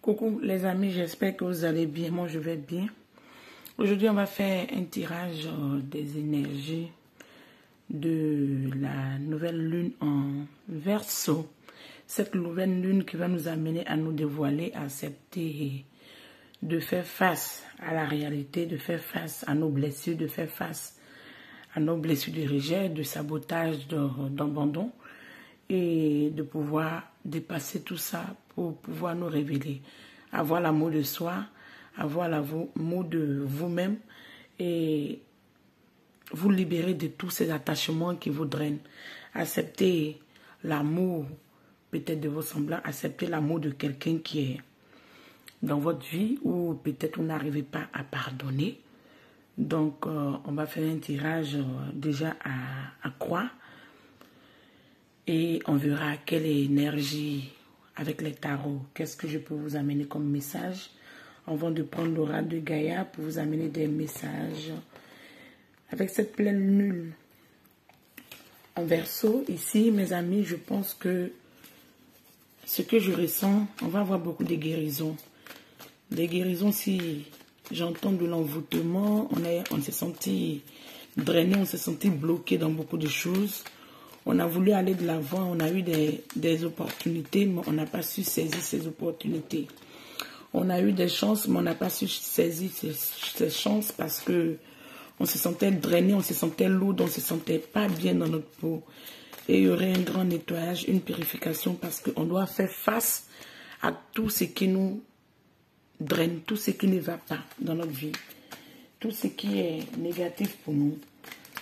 Coucou les amis, j'espère que vous allez bien. Moi, je vais bien. Aujourd'hui, on va faire un tirage des énergies de la nouvelle lune en Verseau. Cette nouvelle lune qui va nous amener à nous dévoiler, à accepter de faire face à la réalité, de faire face à nos blessures, de faire face à nos blessures de rejet, de sabotage, d'abandon et de pouvoir dépasser tout ça pour pouvoir nous révéler, avoir l'amour de soi, avoir l'amour de vous-même et vous libérer de tous ces attachements qui vous drainent. Accepter l'amour peut-être de vos semblants, accepter l'amour de quelqu'un qui est dans votre vie ou peut-être vous n'arrivez pas à pardonner. Donc, on va faire un tirage déjà à croix et on verra quelle énergie avec les tarots. Qu'est-ce que je peux vous amener comme message avant de prendre l'aura de Gaïa pour vous amener des messages. Avec cette pleine lune en Verseau, ici, mes amis, je pense que ce que je ressens, on va avoir beaucoup de guérisons. Des guérisons, si j'entends de l'envoûtement, on s'est senti drainé, on s'est senti bloqué dans beaucoup de choses. On a voulu aller de l'avant, on a eu des opportunités, mais on n'a pas su saisir ces opportunités. On a eu des chances, mais on n'a pas su saisir ces chances parce que on se sentait drainé, on se sentait lourd, on se sentait pas bien dans notre peau. Et il y aurait un grand nettoyage, une purification parce qu'on doit faire face à tout ce qui nous draine, tout ce qui ne va pas dans notre vie, tout ce qui est négatif pour nous.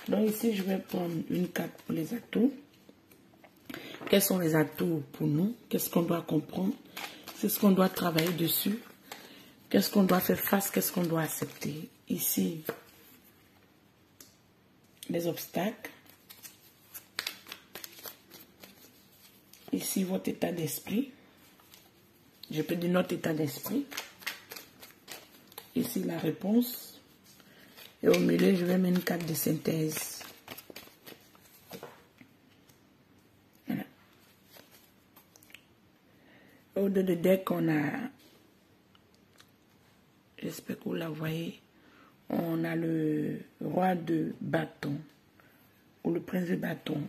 Donc ici, je vais prendre une carte pour les atouts. Quels sont les atouts pour nous? Qu'est-ce qu'on doit comprendre? C'est ce qu'on doit travailler dessus. Qu'est-ce qu'on doit faire face? Qu'est-ce qu'on doit accepter? Ici, les obstacles. Ici, votre état d'esprit. Je peux dire notre état d'esprit. Ici, la réponse. Et au milieu, je vais mettre une carte de synthèse. Voilà. Au dos de deck, on a, j'espère que vous la voyez, on a le roi de bâton, ou le prince de bâton.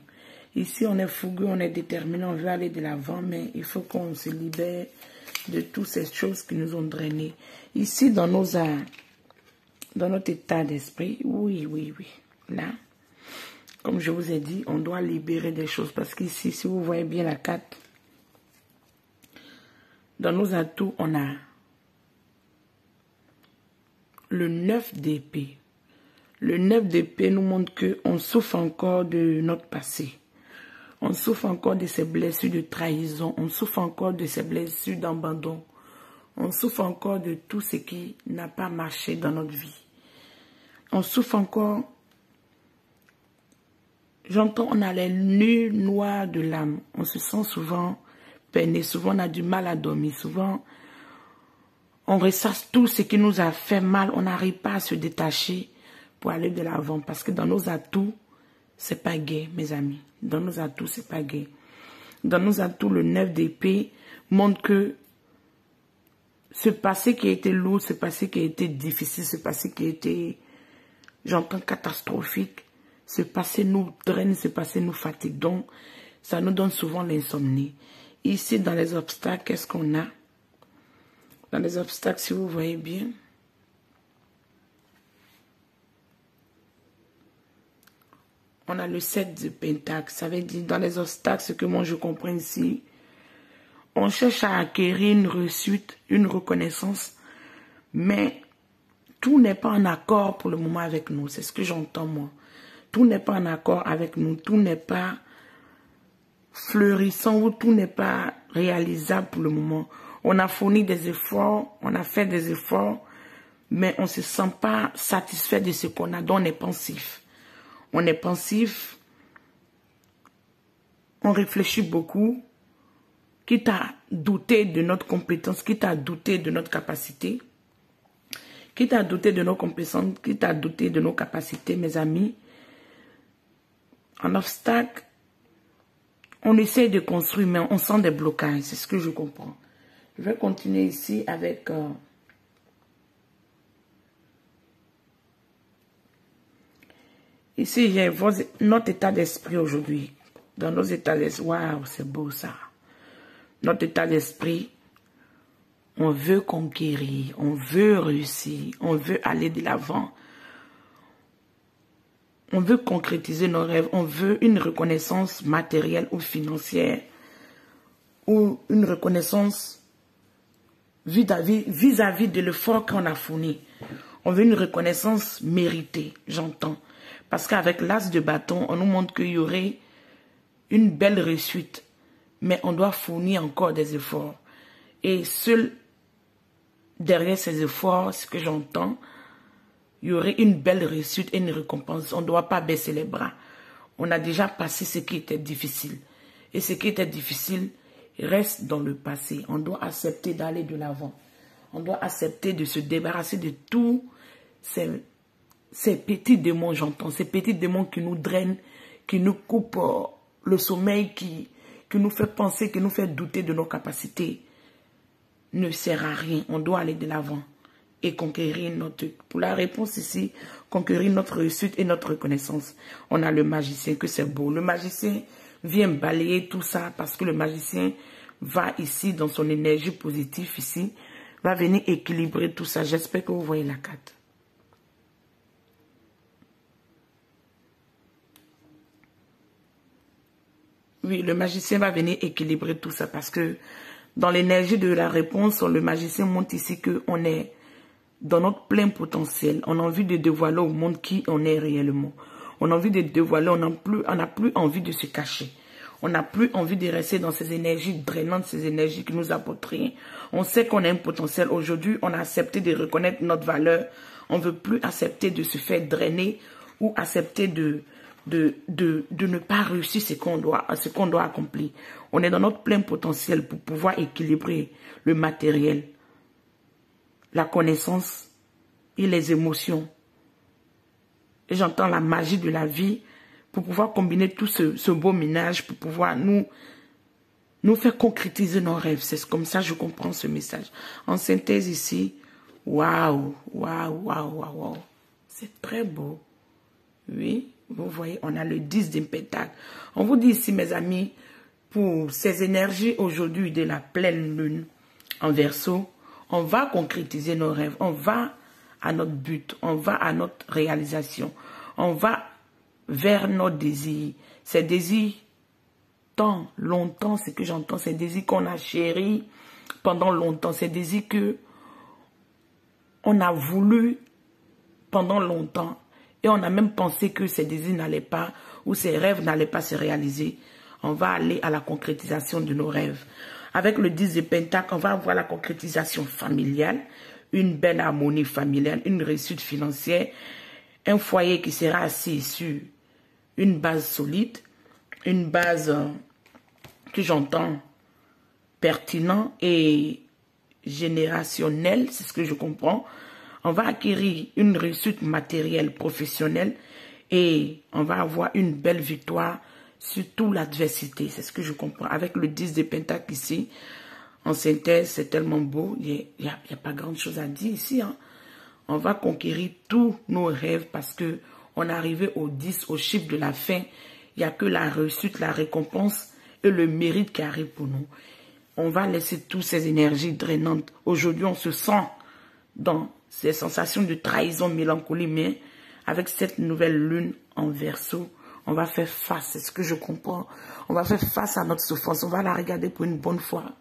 Ici, on est fougueux, on est déterminé, on veut aller de l'avant, mais il faut qu'on se libère de toutes ces choses qui nous ont drainés. Ici, dans notre état d'esprit, oui, là, comme je vous ai dit, on doit libérer des choses. Parce qu'ici, si vous voyez bien la carte, dans nos atouts, on a le 9 d'épée. Le 9 d'épée nous montre qu'on souffre encore de notre passé. On souffre encore de ces blessures de trahison. On souffre encore de ces blessures d'abandon. On souffre encore de tout ce qui n'a pas marché dans notre vie. On souffre encore, j'entends, on a les nuits noires de l'âme. On se sent souvent peiné, souvent on a du mal à dormir, souvent on ressasse tout ce qui nous a fait mal. On n'arrive pas à se détacher pour aller de l'avant. Parce que dans nos atouts, c'est pas gai, mes amis. Dans nos atouts, c'est pas gai. Dans nos atouts, le 9 d'épée montre que ce passé qui a été lourd, ce passé qui a été difficile, ce passé qui a été, j'entends, catastrophique, ce passé nous draine, ce passé nous fatigue. Donc, ça nous donne souvent l'insomnie. Ici, dans les obstacles, qu'est-ce qu'on a? Dans les obstacles, si vous voyez bien, on a le 7 de Pentacle. Ça veut dire, dans les obstacles, ce que moi je comprends ici, on cherche à acquérir une réussite, une reconnaissance, mais tout n'est pas en accord pour le moment avec nous. C'est ce que j'entends moi. Tout n'est pas en accord avec nous. Tout n'est pas fleurissant ou tout n'est pas réalisable pour le moment. On a fourni des efforts, on a fait des efforts, mais on ne se sent pas satisfait de ce qu'on a. Donc on est pensif. On est pensif, on réfléchit beaucoup, quitte à douter de notre compétence, quitte à douter de notre capacité, quitte à douter de nos compétences, quitte à douter de nos capacités, mes amis. En obstacle, on essaie de construire, mais on sent des blocages, c'est ce que je comprends. Je vais continuer ici avec... ici, j'ai notre état d'esprit aujourd'hui. Dans nos états d'esprit, waouh, c'est beau ça. Notre état d'esprit, on veut conquérir, on veut réussir, on veut aller de l'avant. On veut concrétiser nos rêves, on veut une reconnaissance matérielle ou financière, ou une reconnaissance vis-à-vis de l'effort qu'on a fourni. On veut une reconnaissance méritée, j'entends. Parce qu'avec l'as de bâton, on nous montre qu'il y aurait une belle réussite. Mais on doit fournir encore des efforts. Et seul derrière ces efforts, ce que j'entends, il y aurait une belle réussite et une récompense. On ne doit pas baisser les bras. On a déjà passé ce qui était difficile. Et ce qui était difficile reste dans le passé. On doit accepter d'aller de l'avant. On doit accepter de se débarrasser de tous ces petits démons, j'entends. Ces petits démons qui nous drainent, qui nous coupent le sommeil, qui nous fait penser, qui nous fait douter de nos capacités. Ne sert à rien. On doit aller de l'avant et conquérir notre... Pour la réponse ici, conquérir notre réussite et notre reconnaissance. On a le magicien, que c'est beau. Le magicien vient balayer tout ça parce que le magicien va ici, dans son énergie positive ici, va venir équilibrer tout ça. J'espère que vous voyez la carte. Oui, le magicien va venir équilibrer tout ça parce que dans l'énergie de la réponse, le magicien montre ici qu'on est dans notre plein potentiel. On a envie de dévoiler au monde qui on est réellement. On a envie de dévoiler, on n'a plus envie de se cacher. On n'a plus envie de rester dans ces énergies drainantes, ces énergies qui nous apportent rien. On sait qu'on a un potentiel. Aujourd'hui, on a accepté de reconnaître notre valeur. On ne veut plus accepter de se faire drainer ou accepter de ne pas réussir ce qu'on doit accomplir. On est dans notre plein potentiel pour pouvoir équilibrer le matériel, la connaissance et les émotions. Et j'entends la magie de la vie pour pouvoir combiner tout ce beau ménage, pour pouvoir nous faire concrétiser nos rêves. C'est comme ça que je comprends ce message. En synthèse ici, waouh, waouh, waouh, waouh, waouh. C'est très beau. Oui, vous voyez, on a le 10 de Pentacle. On vous dit ici, mes amis, pour ces énergies aujourd'hui de la pleine lune en Verseau, on va concrétiser nos rêves, on va à notre but, on va à notre réalisation, on va vers nos désirs. Ces désirs, tant longtemps, ce que j'entends, ces désirs qu'on a chéris pendant longtemps, ces désirs que on a voulu pendant longtemps et on a même pensé que ces désirs n'allaient pas ou ces rêves n'allaient pas se réaliser. On va aller à la concrétisation de nos rêves. Avec le 10 de Pentacle, on va avoir la concrétisation familiale, une belle harmonie familiale, une réussite financière, un foyer qui sera assis sur une base solide, une base que j'entends pertinente et générationnelle, c'est ce que je comprends. On va acquérir une réussite matérielle, professionnelle et on va avoir une belle victoire sur toute l'adversité. C'est ce que je comprends. Avec le 10 de Pentacle ici, en synthèse, c'est tellement beau. Il n'y a pas grand chose à dire ici. Hein. On va conquérir tous nos rêves parce que on est arrivé au 10, au chiffre de la fin. Il n'y a que la réussite, la récompense et le mérite qui arrive pour nous. On va laisser toutes ces énergies drainantes. Aujourd'hui, on se sent dans ces sensations de trahison, mélancolie, mais avec cette nouvelle lune en Verseau, on va faire face, c'est ce que je comprends. On va faire face à notre souffrance, on va la regarder pour une bonne fois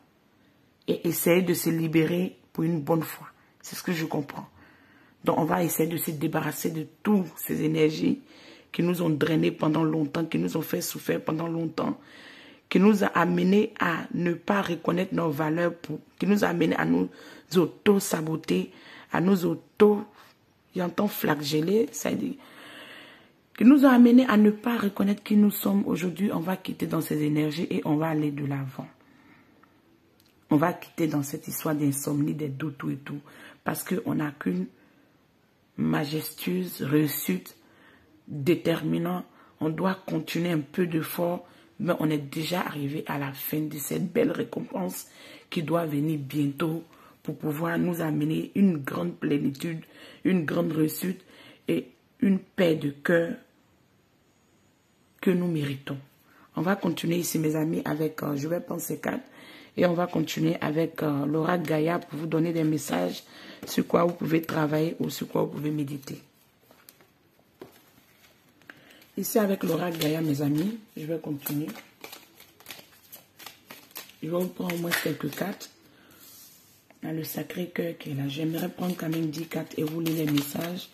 et essayer de se libérer pour une bonne fois. C'est ce que je comprends. Donc on va essayer de se débarrasser de toutes ces énergies qui nous ont drainés pendant longtemps, qui nous ont fait souffrir pendant longtemps, qui nous a amenés à ne pas reconnaître nos valeurs, qui nous a amenés à nous auto-saboter, à nous flageller, c'est-à-dire qui nous a amenés à ne pas reconnaître qui nous sommes. Aujourd'hui, on va quitter dans ces énergies et on va aller de l'avant. On va quitter dans cette histoire d'insomnie, des doutes, tout et tout, parce qu'on n'a qu'une majestueuse réussite déterminante. On doit continuer un peu d'effort mais on est déjà arrivé à la fin de cette belle récompense qui doit venir bientôt pour pouvoir nous amener une grande plénitude, une grande réussite et une paix de cœur que nous méritons. On va continuer ici, mes amis, avec, je vais prendre ces cartes, et on va continuer avec l'oracle Gaïa pour vous donner des messages sur quoi vous pouvez travailler ou sur quoi vous pouvez méditer. Ici, avec l'oracle Gaïa, mes amis, je vais continuer. Je vais vous prendre au moins quelques cartes. Dans le Sacré-Cœur qui est là. J'aimerais prendre quand même 10 cartes et vous lire les messages.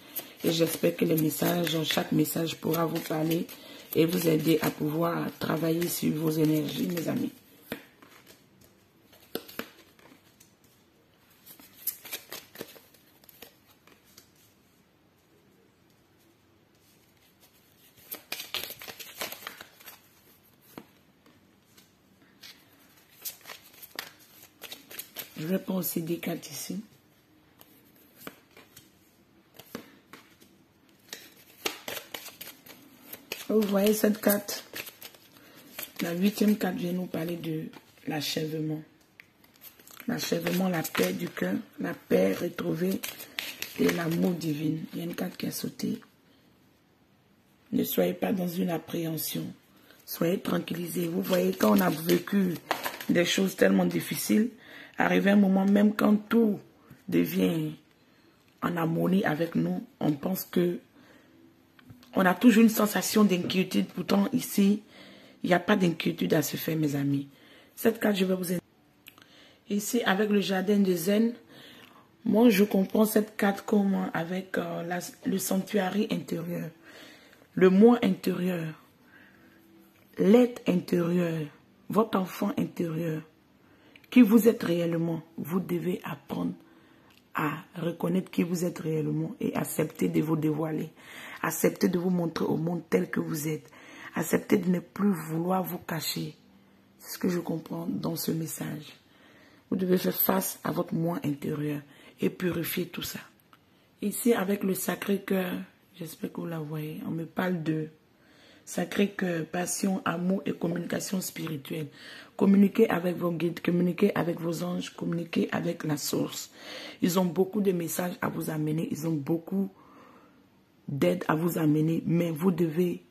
Et j'espère que les messages, chaque message pourra vous parler et vous aider à pouvoir travailler sur vos énergies, mes amis. Je vais prendre aussi des cartes ici. Vous voyez cette carte? La 8e carte vient nous parler de l'achèvement. L'achèvement, la paix du cœur, la paix retrouvée et l'amour divin. Il y a une carte qui a sauté. Ne soyez pas dans une appréhension. Soyez tranquillisés. Vous voyez, quand on a vécu des choses tellement difficiles, arrivé un moment, même quand tout devient en harmonie avec nous, on pense que on a toujours une sensation d'inquiétude. Pourtant, ici, il n'y a pas d'inquiétude à se faire, mes amis. Cette carte, je vais vous aider. Ici, avec le jardin de Zen, moi, je comprends cette carte comme avec le sanctuaire intérieur, le moi intérieur, l'être intérieur, votre enfant intérieur, qui vous êtes réellement. Vous devez apprendre à reconnaître qui vous êtes réellement et accepter de vous dévoiler. Acceptez de vous montrer au monde tel que vous êtes. Acceptez de ne plus vouloir vous cacher. C'est ce que je comprends dans ce message. Vous devez faire face à votre moi intérieur et purifier tout ça. Ici, avec le Sacré-Cœur, j'espère que vous la voyez, on me parle de Sacré-Cœur, passion, amour et communication spirituelle. Communiquez avec vos guides, communiquez avec vos anges, communiquez avec la source. Ils ont beaucoup de messages à vous amener, ils ont beaucoup d'aide à vous amener, mais vous devez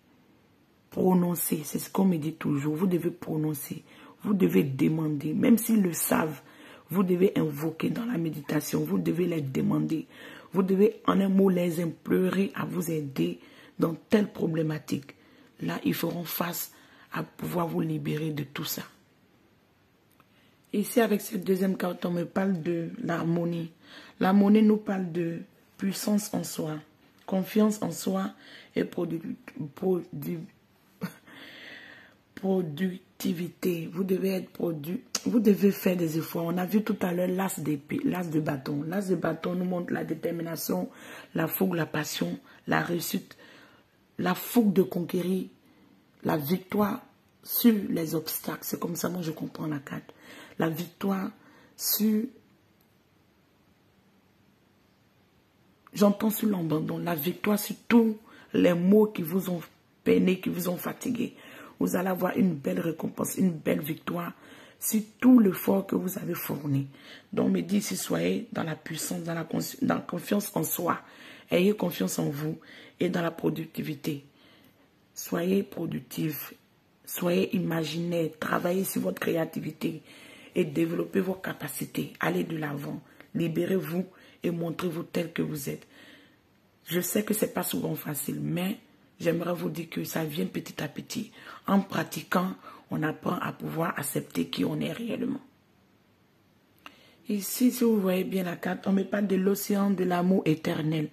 prononcer, c'est ce qu'on me dit toujours, vous devez prononcer, vous devez demander, même s'ils le savent, vous devez invoquer dans la méditation, vous devez les demander, vous devez en un mot les implorer à vous aider dans telle problématique. Là, ils feront face à pouvoir vous libérer de tout ça. Ici, avec cette deuxième carte, on me parle de l'harmonie. L'harmonie nous parle de puissance en soi, confiance en soi et productivité. Vous devez être vous devez faire des efforts. On a vu tout à l'heure l'as d'épée, l'as de bâton. L'as de bâton nous montre la détermination, la fougue, la passion, la réussite, la fougue de conquérir, la victoire sur les obstacles. C'est comme ça moi je comprends la carte. La victoire sur... J'entends sur l'abandon, la victoire sur tous les maux qui vous ont peiné, qui vous ont fatigué. Vous allez avoir une belle récompense, une belle victoire sur tout l'effort que vous avez fourni. Donc, me dit ici, soyez dans la puissance, dans la confiance en soi. Ayez confiance en vous et dans la productivité. Soyez productif, soyez imaginaire, travaillez sur votre créativité et développez vos capacités. Allez de l'avant, libérez-vous et montrez-vous tel que vous êtes. Je sais que ce n'est pas souvent facile, mais j'aimerais vous dire que ça vient petit à petit. En pratiquant, on apprend à pouvoir accepter qui on est réellement. Ici, si vous voyez bien la carte, on me parle de l'océan de l'amour éternel.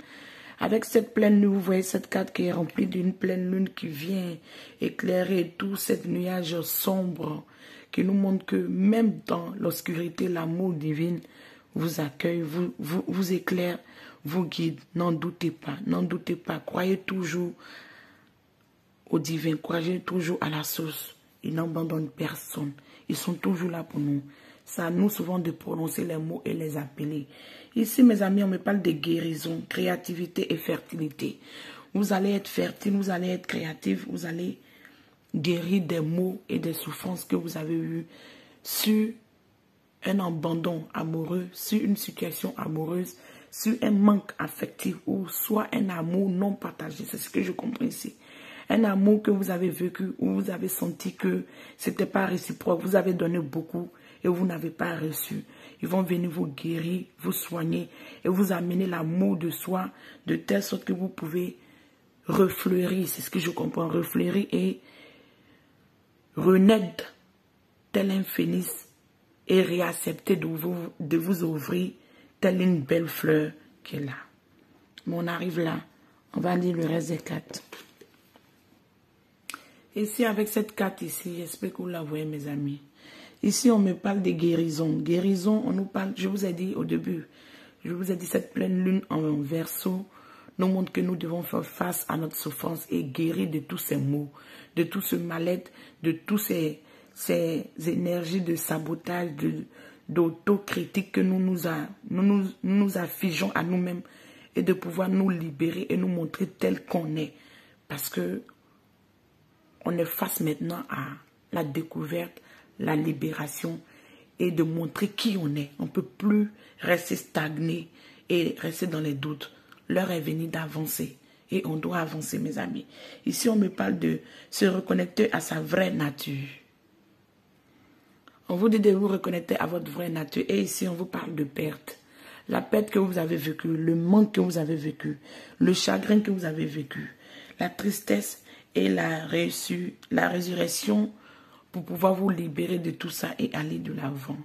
Avec cette pleine lune, vous voyez cette carte qui est remplie d'une pleine lune qui vient éclairer tout cet nuage sombre qui nous montre que même dans l'obscurité, l'amour divin vous accueille, vous éclaire, vous guide. N'en doutez pas. Croyez toujours au divin, croyez toujours à la source. Ils n'abandonnent personne. Ils sont toujours là pour nous. C'est à nous souvent de prononcer les mots et les appeler. Ici, mes amis, on me parle de guérison, créativité et fertilité. Vous allez être fertile, vous allez être créatif, vous allez guérir des maux et des souffrances que vous avez eues sur un abandon amoureux, sur une situation amoureuse, sur un manque affectif ou soit un amour non partagé. C'est ce que je comprends ici. Un amour que vous avez vécu où vous avez senti que ce n'était pas réciproque. Vous avez donné beaucoup et vous n'avez pas reçu. Ils vont venir vous guérir, vous soigner et vous amener l'amour de soi de telle sorte que vous pouvez refleurir. C'est ce que je comprends. Refleurir et renaître tel un phénix et réaccepter de vous ouvrir telle une belle fleur qui est là. Mais on arrive là. On va lire le reste des cartes. Ici, avec cette carte ici, j'espère que vous la voyez, mes amis. Ici, on me parle de guérison. Guérison, on nous parle, je vous ai dit au début, je vous ai dit, cette pleine lune en Verseau nous montre que nous devons faire face à notre souffrance et guérir de tous ces maux, de tout ce mal-être, de tous ces énergies de sabotage, d'autocritique que nous affligeons à nous-mêmes et de pouvoir nous libérer et nous montrer tel qu'on est. Parce que on est face maintenant à la découverte, la libération et de montrer qui on est. On ne peut plus rester stagné et rester dans les doutes. L'heure est venue d'avancer et on doit avancer, mes amis. Ici, on me parle de se reconnecter à sa vraie nature. On vous dit de vous reconnecter à votre vraie nature et ici, on vous parle de perte. La perte que vous avez vécue, le manque que vous avez vécu, le chagrin que vous avez vécu, la tristesse et la résurrection pour pouvoir vous libérer de tout ça et aller de l'avant.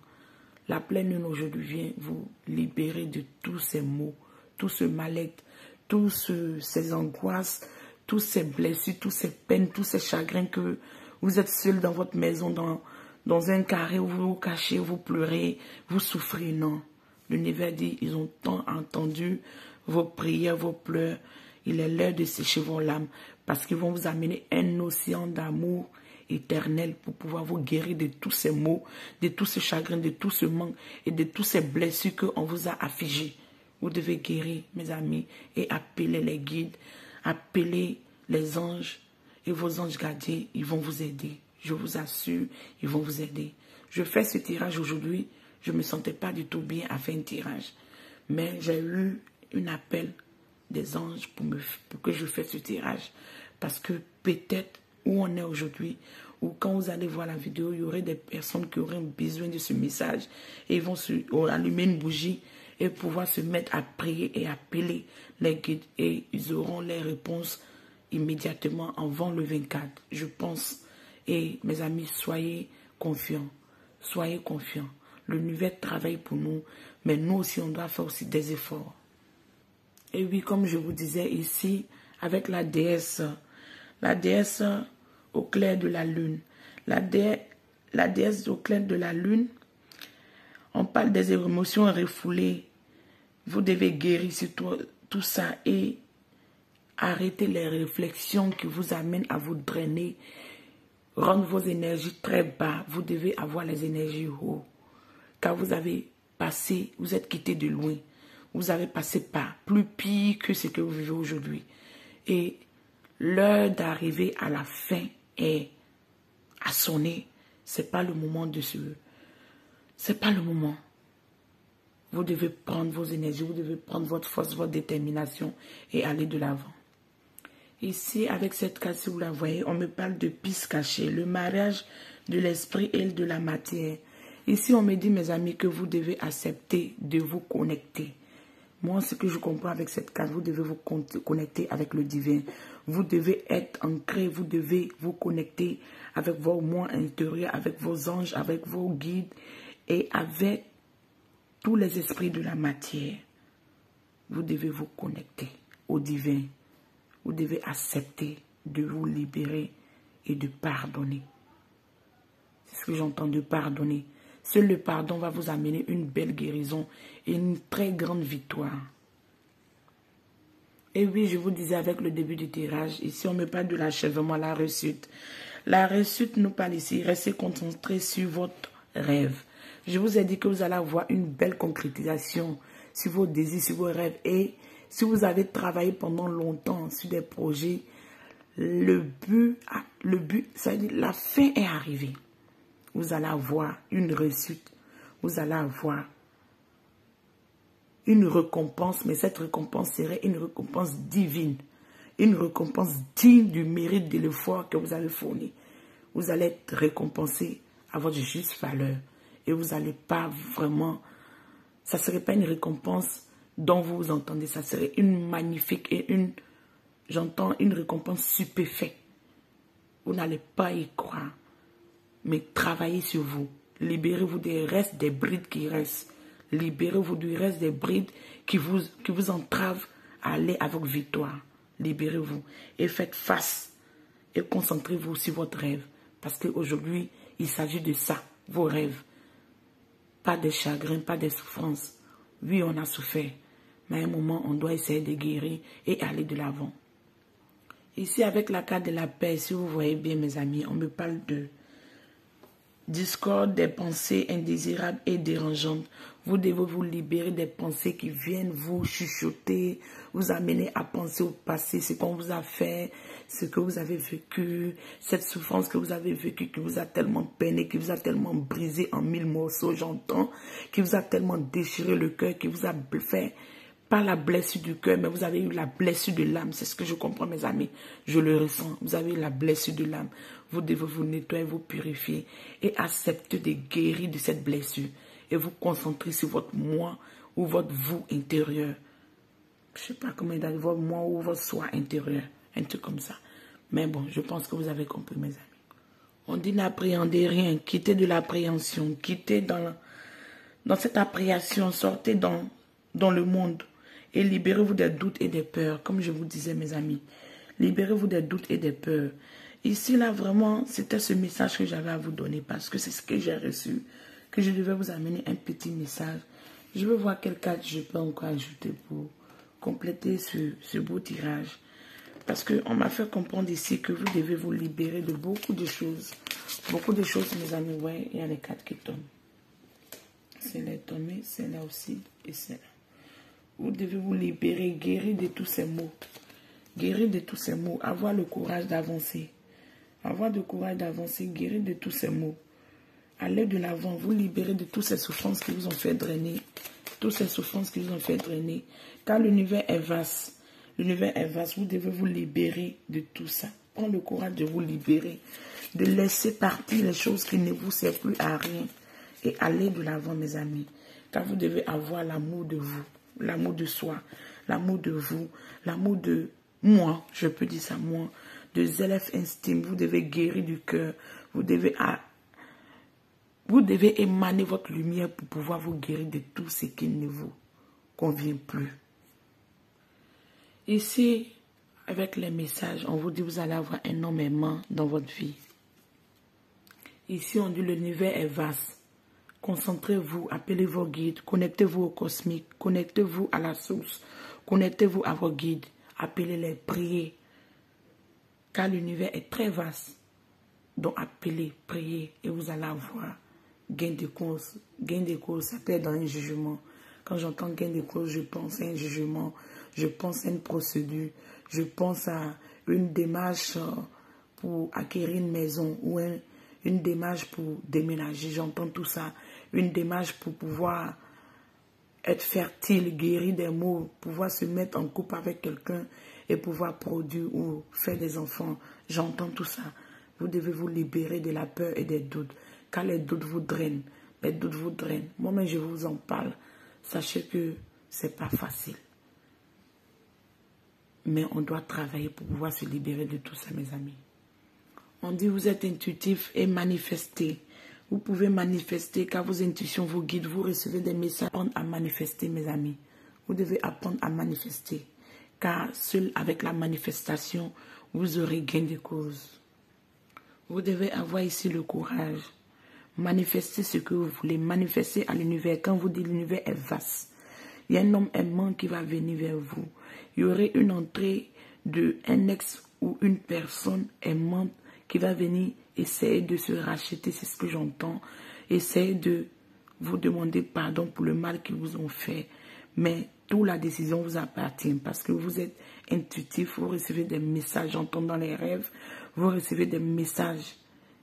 La pleine lune aujourd'hui vient vous libérer de tous ces maux, tout ce mal-être, tous ces angoisses, toutes ces blessures, toutes ces peines, tous ces chagrins que vous êtes seul dans votre maison, dans un carré où vous vous cachez, vous pleurez, vous souffrez. Non. L'univers dit, ils ont tant entendu vos prières, vos pleurs. Il est l'heure de sécher vos larmes parce qu'ils vont vous amener un océan d'amour éternel pour pouvoir vous guérir de tous ces maux, de tous ces chagrins, de tout ce manque et de toutes ces blessures qu'on vous a affligées. Vous devez guérir, mes amis, et appeler les guides, appeler les anges et vos anges gardiens, ils vont vous aider. Je vous assure, ils vont vous aider. Je fais ce tirage aujourd'hui, je ne me sentais pas du tout bien à faire un tirage, mais j'ai eu un appel des anges pour que je fasse ce tirage. Parce que peut-être où on est aujourd'hui, ou quand vous allez voir la vidéo, il y aurait des personnes qui auraient besoin de ce message et ils vont allumer une bougie et pouvoir se mettre à prier et appeler les guides et ils auront les réponses immédiatement avant le 24, je pense. Et mes amis, soyez confiants, soyez confiants. L'univers travaille pour nous, mais nous aussi, on doit faire aussi des efforts. Et oui, comme je vous disais ici, avec la déesse au clair de la lune. La déesse au clair de la lune, on parle des émotions refoulées. Vous devez guérir sur tout ça et arrêter les réflexions qui vous amènent à vous drainer, rendre vos énergies très bas. Vous devez avoir les énergies hautes. Car vous avez passé, vous êtes quitté de loin. Vous avez passé par plus pire que ce que vous vivez aujourd'hui. Et l'heure d'arriver à la fin est à sonner. C'est pas le moment de se... C'est pas le moment. Vous devez prendre vos énergies, vous devez prendre votre force, votre détermination et aller de l'avant. Ici, avec cette carte, si vous la voyez, on me parle de piste cachée, le mariage de l'esprit et de la matière. Ici, on me dit, mes amis, que vous devez accepter de vous connecter. Moi, ce que je comprends avec cette carte, vous devez vous connecter avec le divin. Vous devez être ancré, vous devez vous connecter avec vos moi intérieurs, avec vos anges, avec vos guides et avec tous les esprits de la matière. Vous devez vous connecter au divin. Vous devez accepter de vous libérer et de pardonner. C'est ce que j'entends, de pardonner. Seul le pardon va vous amener une belle guérison et une très grande victoire. Et oui, je vous disais avec le début du tirage, ici on me parle de l'achèvement, la réussite. La réussite nous parle ici, restez concentré sur votre rêve. Je vous ai dit que vous allez avoir une belle concrétisation sur vos désirs, sur vos rêves. Et si vous avez travaillé pendant longtemps sur des projets, ça veut dire la fin est arrivée. Vous allez avoir une réussite. Vous allez avoir une récompense, mais cette récompense serait une récompense divine. Une récompense digne du mérite de l'effort que vous avez fourni. Vous allez être récompensé à votre juste valeur. Et vous n'allez pas vraiment... Ça ne serait pas une récompense dont vous vous entendez. Ça serait une magnifique et j'entends une récompense stupéfaite. Vous n'allez pas y croire. Mais travaillez sur vous. Libérez-vous des restes, des brides qui restent. Libérez-vous du reste des brides qui vous entravent à aller à votre victoire. Libérez-vous et faites face. Et concentrez-vous sur votre rêve. Parce qu'aujourd'hui, il s'agit de ça, vos rêves. Pas des chagrins, pas des souffrances. Oui, on a souffert. Mais à un moment, on doit essayer de guérir et aller de l'avant. Ici, avec la carte de la paix, si vous voyez bien, mes amis, on me parle de discorde, des pensées indésirables et dérangeantes. Vous devez vous libérer des pensées qui viennent vous chuchoter, vous amener à penser au passé, ce qu'on vous a fait, ce que vous avez vécu, cette souffrance que vous avez vécue, qui vous a tellement peiné, qui vous a tellement brisé en 1000 morceaux, j'entends, qui vous a tellement déchiré le cœur, qui vous a fait, pas la blessure du cœur, mais vous avez eu la blessure de l'âme. C'est ce que je comprends, mes amis. Je le ressens. Vous avez eu la blessure de l'âme. Vous devez vous nettoyer, vous purifier et accepter de guérir de cette blessure. Et vous concentrer sur votre moi ou votre vous intérieur. Je ne sais pas comment dire, votre moi ou votre soi intérieur. Un truc comme ça. Mais bon, je pense que vous avez compris, mes amis. On dit n'appréhendez rien. Quittez de l'appréhension. Quittez dans cette appréhension. Sortez dans le monde. Et libérez-vous des doutes et des peurs. Comme je vous disais, mes amis. Libérez-vous des doutes et des peurs. Ici, là, vraiment, c'était ce message que j'avais à vous donner. Parce que c'est ce que j'ai reçu. Que je devais vous amener un petit message. Je vais voir quelle carte je peux encore ajouter pour compléter ce beau tirage. Parce qu'on m'a fait comprendre ici que vous devez vous libérer de beaucoup de choses. Beaucoup de choses, mes amis. Ouais, il y a les cartes qui tombent. Celle-là est tombée, celle-là aussi et celle-là. Vous devez vous libérer, guérir de tous ces maux. Guérir de tous ces maux. Avoir le courage d'avancer. Avoir le courage d'avancer, guérir de tous ces maux. Aller de l'avant, vous libérer de toutes ces souffrances qui vous ont fait drainer. Toutes ces souffrances qui vous ont fait drainer. Car l'univers est vaste. L'univers est vaste. Vous devez vous libérer de tout ça. Prends le courage de vous libérer. De laisser partir les choses qui ne vous servent plus à rien. Et aller de l'avant, mes amis. Car vous devez avoir l'amour de vous. L'amour de soi, l'amour de vous, l'amour de moi, je peux dire ça, moi, de self-esteem. Vous devez guérir du cœur, vous devez émaner votre lumière pour pouvoir vous guérir de tout ce qui ne vous convient plus. Ici, avec les messages, on vous dit que vous allez avoir énormément dans votre vie. Ici, on dit l'univers est vaste. Concentrez-vous, appelez vos guides, connectez-vous au cosmique, connectez-vous à la source, connectez-vous à vos guides, appelez-les, priez. Car l'univers est très vaste. Donc appelez, priez et vous allez avoir gain de cause. Gain de cause, ça peut être dans un jugement. Quand j'entends gain de cause, je pense à un jugement, je pense à une procédure, je pense à une démarche pour acquérir une maison ou une démarche pour déménager, j'entends tout ça. Une démarche pour pouvoir être fertile, guérir des maux, pouvoir se mettre en couple avec quelqu'un et pouvoir produire ou faire des enfants. J'entends tout ça. Vous devez vous libérer de la peur et des doutes. Car les doutes vous drainent. Les doutes vous drainent. Moi-même, je vous en parle. Sachez que ce n'est pas facile. Mais on doit travailler pour pouvoir se libérer de tout ça, mes amis. On dit vous êtes intuitif et manifestez. Vous pouvez manifester car vos intuitions vous guident. Vous recevez des messages. Apprendre à manifester, mes amis. Vous devez apprendre à manifester. Car seul avec la manifestation, vous aurez gain de cause. Vous devez avoir ici le courage. Manifestez ce que vous voulez. Manifestez à l'univers. Quand vous dites l'univers est vaste, il y a un homme aimant qui va venir vers vous. Il y aurait une entrée d'un ex ou une personne aimante qui va venir essayer de se racheter, c'est ce que j'entends. Essayer de vous demander pardon pour le mal qu'ils vous ont fait. Mais toute la décision vous appartient parce que vous êtes intuitif, vous recevez des messages, j'entends dans les rêves, vous recevez des messages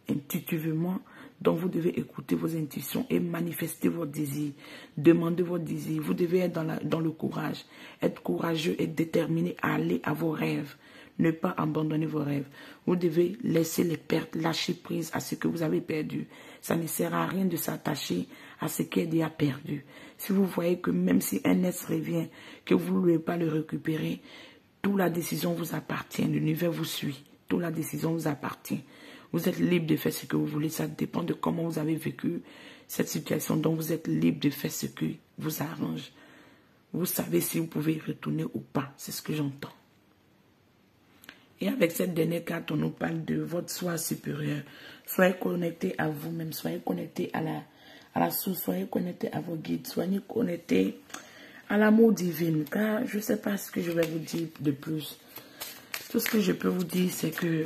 intuitivement. Donc vous devez écouter vos intuitions et manifester vos désirs, demander vos désirs. Vous devez être dans le courage, être courageux et déterminé à aller à vos rêves. Ne pas abandonner vos rêves. Vous devez laisser les pertes, lâcher prise à ce que vous avez perdu. Ça ne sert à rien de s'attacher à ce qui est déjà perdu. Si vous voyez que même si un être revient, que vous ne voulez pas le récupérer, toute la décision vous appartient. L'univers vous suit. Toute la décision vous appartient. Vous êtes libre de faire ce que vous voulez. Ça dépend de comment vous avez vécu cette situation. Donc vous êtes libre de faire ce que vous arrange. Vous savez si vous pouvez retourner ou pas. C'est ce que j'entends. Et avec cette dernière carte, on nous parle de votre soi supérieur. Soyez connecté à vous-même, soyez connecté à la source, soyez connecté à vos guides, soyez connecté à l'amour divin. Car je ne sais pas ce que je vais vous dire de plus. Tout ce que je peux vous dire, c'est que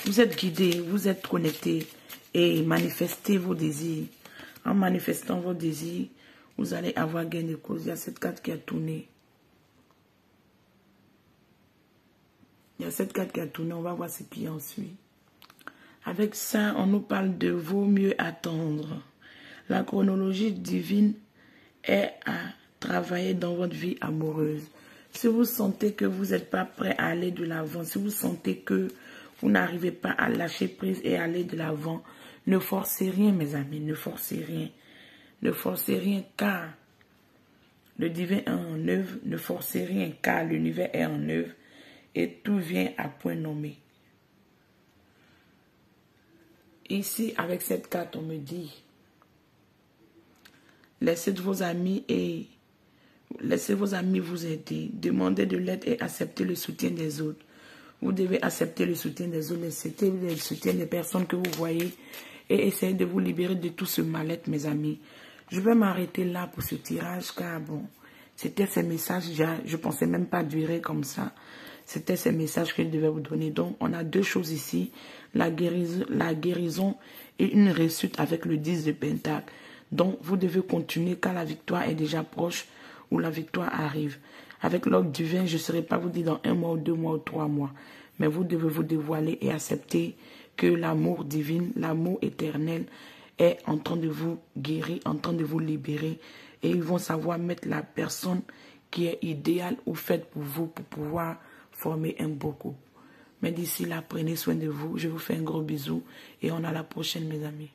vous êtes guidé, vous êtes connecté et manifestez vos désirs. En manifestant vos désirs, vous allez avoir gain de cause. Il y a cette carte qui a tourné. Il y a cette carte qui a tourné, on va voir ce qui en suit. Avec ça, on nous parle de vaut mieux attendre. La chronologie divine est à travailler dans votre vie amoureuse. Si vous sentez que vous n'êtes pas prêt à aller de l'avant, si vous sentez que vous n'arrivez pas à lâcher prise et aller de l'avant, ne forcez rien, mes amis, ne forcez rien. Ne forcez rien car le divin est en œuvre. Ne forcez rien car l'univers est en œuvre. Et tout vient à point nommé. Ici, avec cette carte, on me dit, laissez vos amis vous aider. Demandez de l'aide et acceptez le soutien des autres. Vous devez accepter le soutien des autres, accepter le soutien des personnes que vous voyez et essayer de vous libérer de tout ce mal-être, mes amis. Je vais m'arrêter là pour ce tirage car bon, c'était ces messages, je ne pensais même pas durer comme ça. C'était ces messages que je devais vous donner. Donc, on a deux choses ici. La guérison et une réussite avec le 10 de Pentacle. Donc, vous devez continuer quand la victoire est déjà proche ou la victoire arrive. Avec l'ordre divin, je ne saurais pas vous dire dans 1 mois ou 2 mois ou 3 mois. Mais vous devez vous dévoiler et accepter que l'amour divin, l'amour éternel est en train de vous guérir, en train de vous libérer. Et ils vont savoir mettre la personne qui est idéale ou faite pour vous pour pouvoir former un beau couple. Mais d'ici là, prenez soin de vous. Je vous fais un gros bisou et on a la prochaine, mes amis.